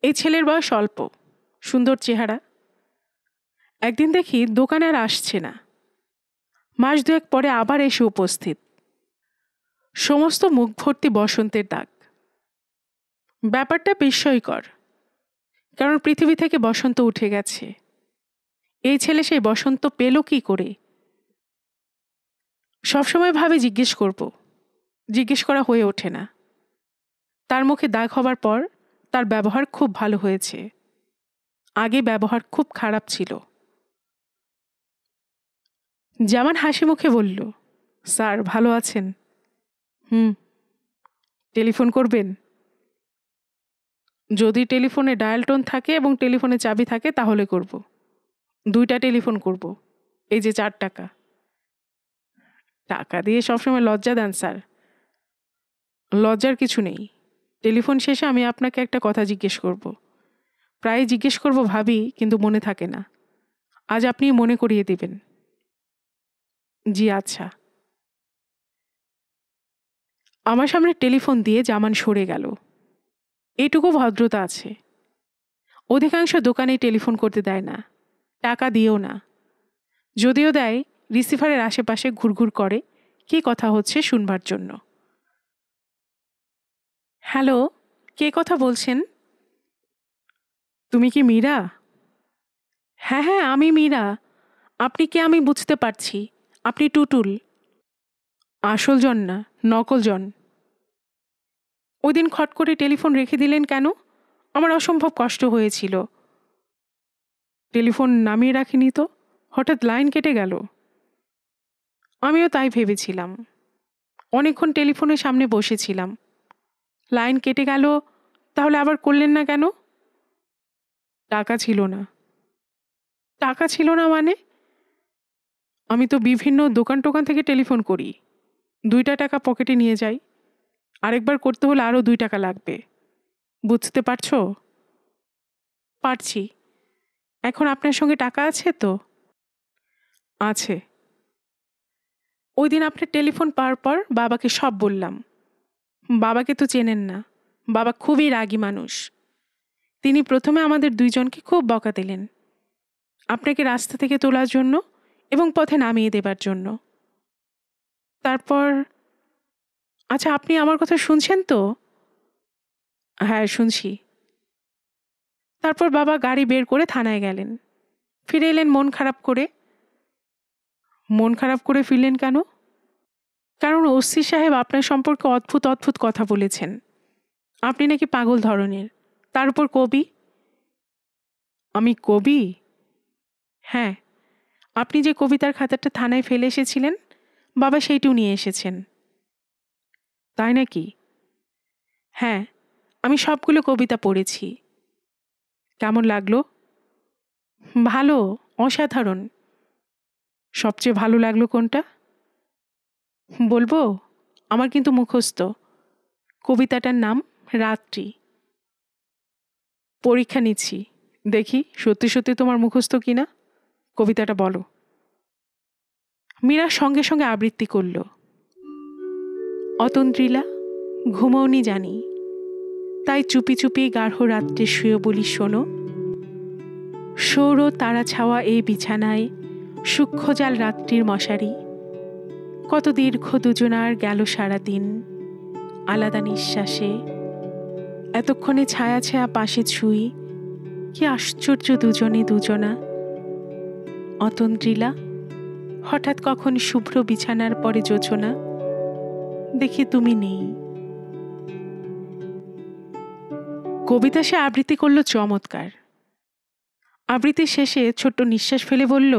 এই ছেলের বয়স অল্প, সুন্দর চেহারা। একদিন দেখি দোকানে আর আসছে না, মাস দুয়েক পরে আবার এসে উপস্থিত। সমস্ত মুখ ভর্তি বসন্তের দাগ। ব্যাপারটা বিস্ময়কর, কারণ পৃথিবী থেকে বসন্ত উঠে গেছে। এই ছেলে সেই বসন্ত পেল কি করে? সবসময় ভাবে জিজ্ঞেস করা হয়ে ওঠে না। তার মুখে দাগ হবার পর তার ব্যবহার খুব ভালো হয়েছে, আগে ব্যবহার খুব খারাপ ছিল। জামান হাসি মুখে বলল, স্যার ভালো আছেন? টেলিফোন করবেন? যদি টেলিফোনে ডায়াল টোন থাকে এবং টেলিফোনে চাবি থাকে তাহলে করব। 2টা টেলিফোন করব। এই যে 4 টাকা। টাকা দিয়ে সবসময় লজ্জা দেন স্যার। লজ্জার কিছু নেই। টেলিফোন শেষে আমি আপনাকে একটা কথা জিজ্ঞেস করব। প্রায় জিজ্ঞেস করব ভাবি, কিন্তু মনে থাকে না। আজ আপনি মনে করিয়ে দিবেন। জি আচ্ছা। আমার সামনে টেলিফোন দিয়ে জামান সরে গেল। এইটুকু ভদ্রতা আছে। অধিকাংশ দোকানেই টেলিফোন করতে দেয় না, টাকা দিয়েও না। যদিও দেয়, রিসিভারের আশেপাশে ঘুরঘুর করে কী কথা হচ্ছে শুনবার জন্য। হ্যালো, কে কথা বলছেন? তুমি কি মীরা? হ্যাঁ হ্যাঁ, আমি মীরা। আপনি কে আমি বুঝতে পারছি। আপনি টুটুল। আসল জন না, নকল জন। ওই দিন খট করে টেলিফোন রেখে দিলেন কেন? আমার অসম্ভব কষ্ট হয়েছিল। টেলিফোন নামিয়ে রাখিনি তো, হঠাৎ লাইন কেটে গেল। আমিও তাই ভেবেছিলাম। অনেকক্ষণ টেলিফোনের সামনে বসেছিলাম, লাইন কেটে গেল। তাহলে আবার করলেন না কেন? টাকা ছিল না। টাকা ছিল না মানে? আমি তো বিভিন্ন দোকান টোকান থেকে টেলিফোন করি, 2টা টাকা পকেটে নিয়ে যাই। আরেকবার করতে হলে আরও 2 টাকা লাগবে। বুঝতে পারছো? পারছি। এখন আপনার সঙ্গে টাকা আছে তো? আছে। ওই দিন আপনার টেলিফোন পাওয়ার পর বাবাকে সব বললাম। বাবাকে তো চেনেন না, বাবা খুবই রাগী মানুষ। তিনি প্রথমে আমাদের 2জনকে খুব বকা দিলেন, আপনাকে রাস্তা থেকে তোলার জন্য এবং পথে নামিয়ে দেবার জন্য। তারপর, আচ্ছা আপনি আমার কথা শুনছেন তো? হ্যাঁ শুনছি। তারপর বাবা গাড়ি বের করে থানায় গেলেন, ফিরে এলেন মন খারাপ করে। মন খারাপ করে ফিরলেন কেন? কারণ ওসি সাহেব আপনার সম্পর্কে অদ্ভুত অদ্ভুত কথা বলেছেন। আপনি নাকি পাগল ধরনের, তার উপর কবি। আমি কবি? হ্যাঁ, আপনি যে কবিতার খাতাটা থানায় ফেলে এসেছিলেন, বাবা সেইটিও নিয়ে এসেছেন। তাই নাকি? হ্যাঁ, আমি সবগুলো কবিতা পড়েছি। কেমন লাগলো? ভালো, অসাধারণ। সবচেয়ে ভালো লাগলো কোনটা? বলবো? আমার কিন্তু মুখস্থ। কবিতাটার নাম রাত্রি। পরীক্ষা নিচ্ছি, দেখি সত্যি সত্যি তোমার মুখস্থ কিনা। কবিতাটা বলো। মীরা সঙ্গে সঙ্গে আবৃত্তি করল। অতন্দ্রিলা, ঘুমোওনি জানি, তাই চুপি চুপি গাঢ় রাত্রে শুয়ে বলি শোনো। সৌর তারা ছাওয়া এই বিছানায় সূক্ষ্ম জাল রাত্রির মশারি। কত দীর্ঘ দুজনার গেল সারাদিন আলাদা নিঃশ্বাসে। এতক্ষণে ছায়া ছায়া পাশে ছুঁই, কি আশ্চর্য দুজনে দুজনা। অতন্দ্রিলা, হঠাৎ কখন শুভ্র বিছানার পরে জোছনা, দেখি তুমি নেই। কবিতা সে আবৃত্তি করল চমৎকার। আবৃত্তির শেষে ছোট্ট নিঃশ্বাস ফেলে বলল,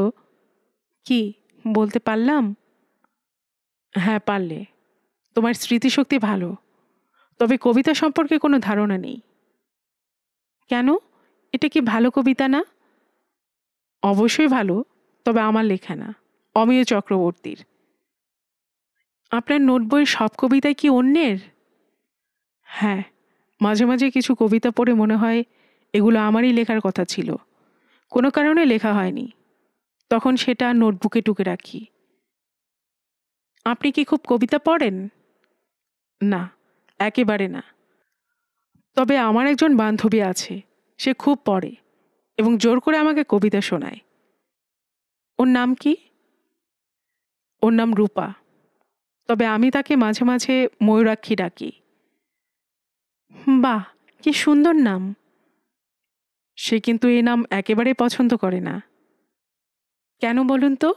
কি বলতে পারলাম? হ্যাঁ পারলে। তোমার স্মৃতিশক্তি ভালো, তবে কবিতা সম্পর্কে কোনো ধারণা নেই। কেন? এটা কি ভালো কবিতা না? অবশ্যই ভালো, তবে আমার লেখা না, অমিয় চক্রবর্তীর। আপনার নোটবইয়ের সব কবিতাই কি অন্যের? হ্যাঁ, মাঝে মাঝে কিছু কবিতা পড়ে মনে হয় এগুলো আমারই লেখার কথা ছিল, কোনো কারণে লেখা হয়নি, তখন সেটা নোটবুকে টুকে রাখি। আপনি কি খুব কবিতা পড়েন? না, একেবারে না। তবে আমার একজন বান্ধবী আছে, সে খুব পড়ে এবং জোর করে আমাকে কবিতা শোনায়। ওর নাম কি? ওর নাম রূপা, তবে আমি তাকে মাঝে মাঝে ময়ূরাক্ষী ডাকি। বাহ, কি সুন্দর নাম! সে কিন্তু এই নাম একেবারে পছন্দ করে না। কেন বলুন তো?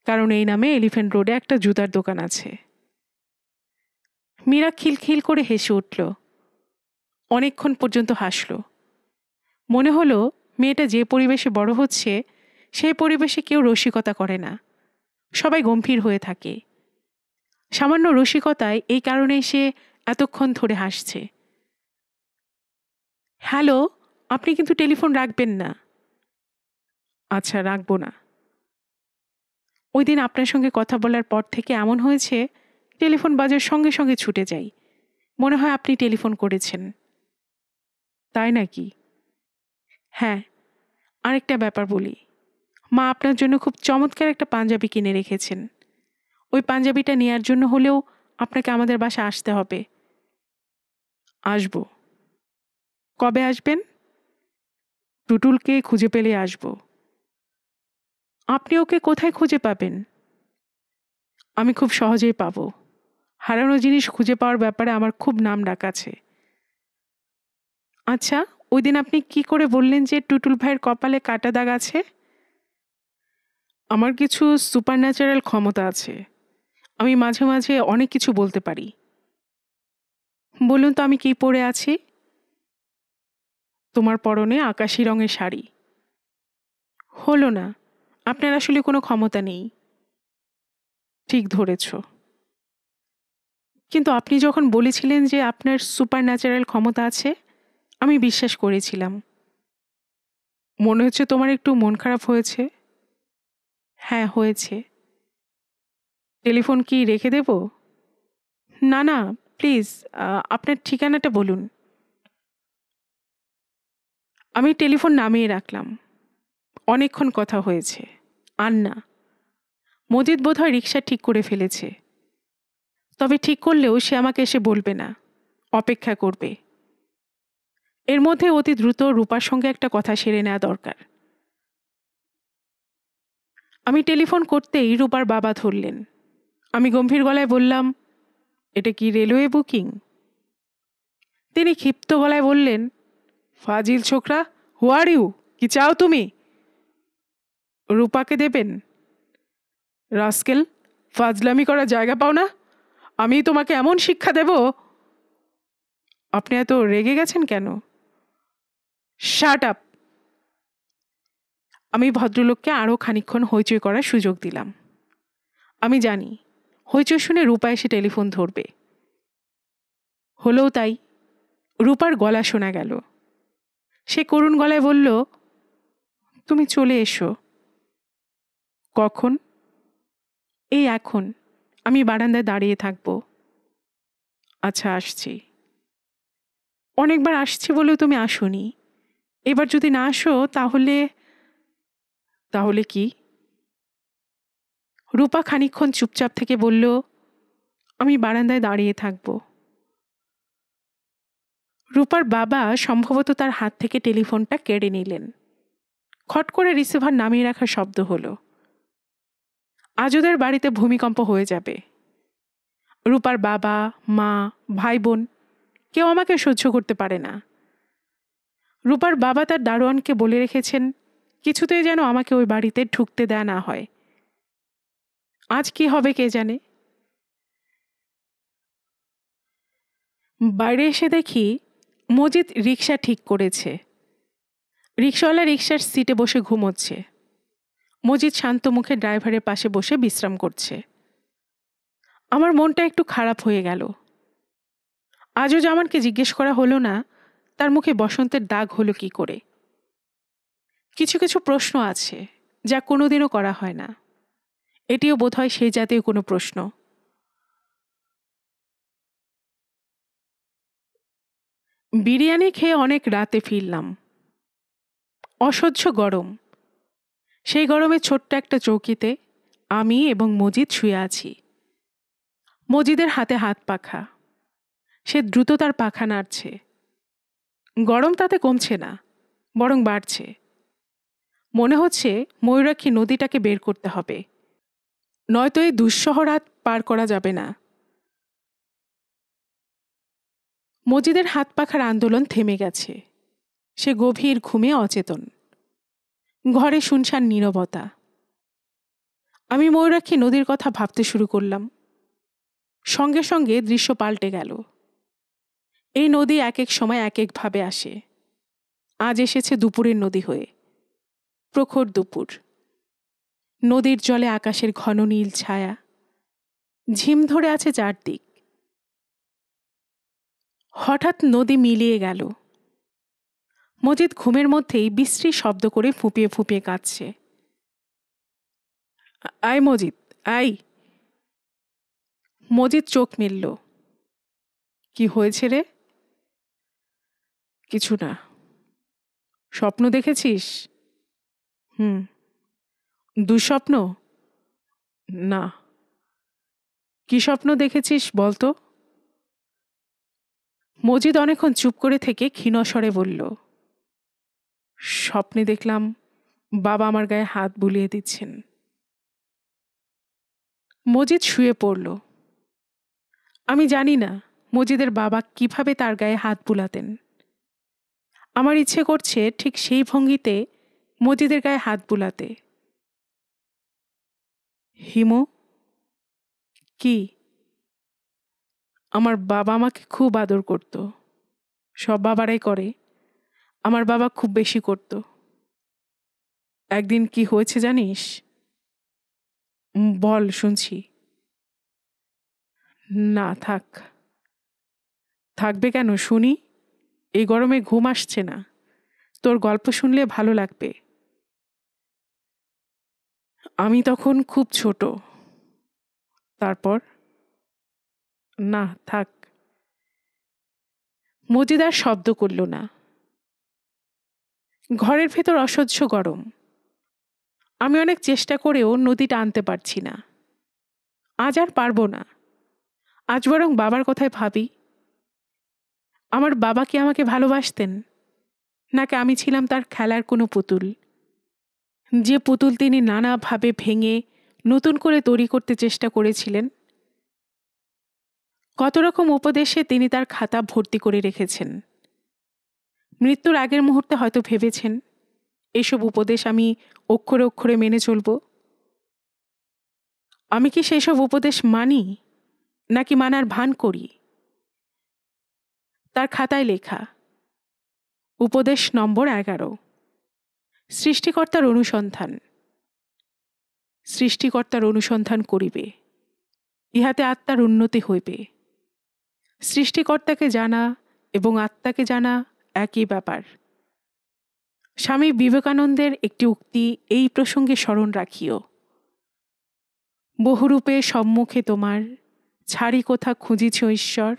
কারণ এই নামে এলিফ্যান্ট রোডে একটা জুতার দোকান আছে। মীরা খিলখিল করে হেসে উঠল, অনেকক্ষণ পর্যন্ত হাসল। মনে হলো মেয়েটা যে পরিবেশে বড় হচ্ছে সেই পরিবেশে কেউ রসিকতা করে না, সবাই গম্ভীর হয়ে থাকে। সামান্য রসিকতায় এই কারণেই সে এতক্ষণ ধরে হাসছে। হ্যালো, আপনি কিন্তু টেলিফোন রাখবেন না। আচ্ছা, রাখবো না। ওই দিন আপনার সঙ্গে কথা বলার পর থেকে এমন হয়েছে টেলিফোন বাজার সঙ্গে সঙ্গে ছুটে যাই, মনে হয় আপনি টেলিফোন করেছেন। তাই নাকি? হ্যাঁ, আরেকটা ব্যাপার বলি, মা আপনার জন্য খুব চমৎকার একটা পাঞ্জাবি কিনে রেখেছেন। ওই পাঞ্জাবিটা নেয়ার জন্য হলেও আপনাকে আমাদের বাসা আসতে হবে। আসব। কবে আসবেন? টুটুলকে খুঁজে পেলে আসব। আপনি ওকে কোথায় খুঁজে পাবেন? আমি খুব সহজেই পাবো। হারানো জিনিস খুঁজে পাওয়ার ব্যাপারে আমার খুব নাম ডাক আছে। আচ্ছা, ওই দিন আপনি কি করে বললেন যে টুটুল ভাইয়ের কপালে কাটা দাগ আছে? আমার কিছু সুপারন্যাচারাল ক্ষমতা আছে, আমি মাঝে মাঝে অনেক কিছু বলতে পারি। বলুন তো আমি কি পরে আছি? তোমার পরনে আকাশি রঙের শাড়ি। হলো না, আপনার আসলে কোনো ক্ষমতা নেই। ঠিক ধরেছ, কিন্তু আপনি যখন বলেছিলেন যে আপনার সুপারন্যাচারাল ক্ষমতা আছে, আমি বিশ্বাস করেছিলাম। মনে হচ্ছে তোমার একটু মন খারাপ হয়েছে। হ্যাঁ, হয়েছে। টেলিফোন কি রেখে দেব? না না, প্লিজ, আপনার ঠিকানাটা বলুন। আমি টেলিফোন নামিয়ে রাখলাম। অনেকক্ষণ কথা হয়েছে, আর না। মজিদ বোধহয় রিকশা ঠিক করে ফেলেছে, তবে ঠিক করলেও সে আমাকে এসে বলবে না, অপেক্ষা করবে। এর মধ্যে অতি দ্রুত রূপার সঙ্গে একটা কথা সেরে নেওয়া দরকার। আমি টেলিফোন করতেই রূপার বাবা ধরলেন। আমি গম্ভীর গলায় বললাম, এটা কি রেলওয়ে বুকিং? তিনি ক্ষিপ্ত গলায় বললেন, ফাজিল ছোকরা, হু আর ইউ? কি চাও তুমি? রূপাকে দেবেন? রাস্কেল, ফাজলামি করার জায়গা পাও না? আমি তোমাকে এমন শিক্ষা দেব। আপনি এত রেগে গেছেন কেন? Shut up! আমি ভদ্রলোককে আরও খানিকক্ষণ হইচই করার সুযোগ দিলাম। আমি জানি হইচই শুনে রূপা এসে টেলিফোন ধরবে। হলেও তাই। রূপার গলা শোনা গেল। সে করুণ গলায় বলল, তুমি চলে এসো। কখন? এই এখন। আমি বারান্দায় দাঁড়িয়ে থাকবো। আচ্ছা, আসছি। অনেকবার আসছি বলেও তুমি আসোনি, এবার যদি না আসো তাহলে? তাহলে কি? রূপা খানিকক্ষণ চুপচাপ থেকে বলল, আমি বারান্দায় দাঁড়িয়ে থাকবো। রূপার বাবা সম্ভবত তার হাত থেকে টেলিফোনটা কেড়ে নিলেন। খট করে রিসিভার নামিয়ে রাখার শব্দ হলো। আজ ওদের বাড়িতে ভূমিকম্প হয়ে যাবে। রূপার বাবা, মা, ভাই বোন কেউ আমাকে সহ্য করতে পারে না। রূপার বাবা তার দারোয়ানকে বলে রেখেছেন কিছুতেই যেন আমাকে ওই বাড়িতে ঢুকতে দেয়া না হয়। আজ কি হবে কে জানে। বাইরে এসে দেখি মজিদ রিকশা ঠিক করেছে। রিকশাওয়ালা রিকশার সিটে বসে ঘুমোচ্ছে। মজিদ শান্ত মুখে ড্রাইভারের পাশে বসে বিশ্রাম করছে। আমার মনটা একটু খারাপ হয়ে গেল। আজও জামানকে জিজ্ঞেস করা হলো না তার মুখে বসন্তের দাগ হলো কি করে। কিছু কিছু প্রশ্ন আছে যা কোনোদিনও করা হয় না। এটিও বোধহয় সেই জাতীয় কোনো প্রশ্ন। বিরিয়ানি খেয়ে অনেক রাতে ফিরলাম। অসহ্য গরম। সেই গরমে ছোট্ট একটা চৌকিতে আমি এবং মজিদ শুয়ে আছি। মজিদের হাতে হাত পাখা। সে দ্রুত তার পাখা নাড়ছে। গরম তাতে কমছে না, বরং বাড়ছে। মনে হচ্ছে ময়ূরাক্ষী নদীটাকে বের করতে হবে, নয়তো এই দুঃসহ রাত পার করা যাবে না। মজিদের হাত পাখার আন্দোলন থেমে গেছে। সে গভীর ঘুমে অচেতন। ঘরে শুনশান নীরবতা। আমি ময়ূরাক্ষী নদীর কথা ভাবতে শুরু করলাম। সঙ্গে সঙ্গে দৃশ্য পাল্টে গেল। এই নদী এক এক সময় এক একভাবে আসে। আজ এসেছে দুপুরের নদী হয়ে। প্রখর দুপুর। নদীর জলে আকাশের ঘন নীল ছায়া। ঝিম ধরে আছে চারদিক। হঠাৎ নদী মিলিয়ে গেল। মজিদ ঘুমের মধ্যেই বিশ্রী শব্দ করে ফুঁপিয়ে ফুঁপিয়ে কাঁদছে। আয় মজিদ, আয়। মজিদ চোখ মেলল। কি হয়েছে রে? কিছু না। স্বপ্ন দেখেছিস? দুঃস্বপ্ন? না। কি স্বপ্ন দেখেছিস বলতো? মজিদ অনেকক্ষণ চুপ করে থেকে ক্ষীণস্বরে বলল, স্বপ্নে দেখলাম বাবা আমার গায়ে হাত বুলিয়ে দিচ্ছেন। মজিদ শুয়ে পড়ল। আমি জানি না মজিদের বাবা কিভাবে তার গায়ে হাত বুলাতেন। আমার ইচ্ছে করছে ঠিক সেই ভঙ্গিতে মজিদের গায়ে হাত বুলাতে। হিমু? কি? আমার বাবা আমাকে খুব আদর করত। সব বাবারাই করে, আমার বাবা খুব বেশি করত। একদিন কি হয়েছে জানিস? বল, শুনছি। না, থাক। থাকবে কেন শুনি? এই গরমে ঘুম আসছে না। তোর গল্প শুনলে ভালো লাগবে। আমি তখন খুব ছোট। তারপর? না, থাক। মজিদ আর শব্দ করল না। ঘরের ভেতর অসহ্য গরম। আমি অনেক চেষ্টা করেও নদীটা আনতে পারছি না। আজ আর পারবো না। আজ বরং বাবার কথায় ভাবি। আমার বাবা কি আমাকে ভালোবাসতেন, নাকি আমি ছিলাম তার খেলার কোনো পুতুল? যে পুতুল তিনি নানাভাবে ভেঙে নতুন করে তৈরি করতে চেষ্টা করেছিলেন। কত রকম উপদেশে তিনি তার খাতা ভর্তি করে রেখেছেন। মৃত্যুর আগের মুহূর্তে হয়তো ভেবেছেন এসব উপদেশ আমি অক্ষরে অক্ষরে মেনে চলব। আমি কি সেসব উপদেশ মানি, নাকি মানার ভান করি? তার খাতায় লেখা, উপদেশ নম্বর 11, সৃষ্টিকর্তার অনুসন্ধান। সৃষ্টিকর্তার অনুসন্ধান করিবে, ইহাতে আত্মার উন্নতি হইবে। সৃষ্টিকর্তাকে জানা এবং আত্মাকে জানা একই ব্যাপার। স্বামী বিবেকানন্দের একটি উক্তি এই প্রসঙ্গে স্মরণ রাখিও, বহুরূপে সম্মুখে তোমার, ছাড়ি কোথা খুঁজিছ ঈশ্বর।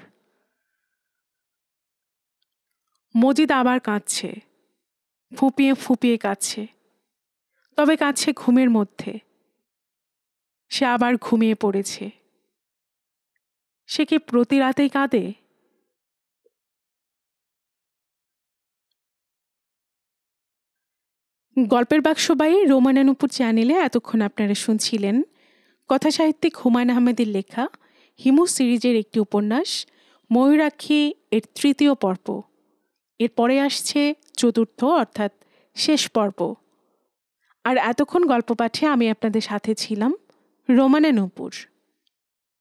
মজিদ আবার কাঁদছে, ফুঁপিয়ে ফুঁপিয়ে কাঁদছে। তবে কাঁদছে ঘুমের মধ্যে। সে আবার ঘুমিয়ে পড়েছে। সে কি প্রতি রাতেই কাঁদে? গল্পের বাক্সবাই রোমানানুপুর চ্যানেলে এতক্ষণ আপনারা শুনছিলেন কথাসাহিত্যিক হুমায়ুন আহমেদের লেখা হিমু সিরিজের একটি উপন্যাস ময়ূরাক্ষী এর 3য় পর্ব। এরপরে আসছে 4র্থ অর্থাৎ শেষ পর্ব। আর এতক্ষণ গল্প পাঠে আমি আপনাদের সাথে ছিলাম রোমানানুপুর।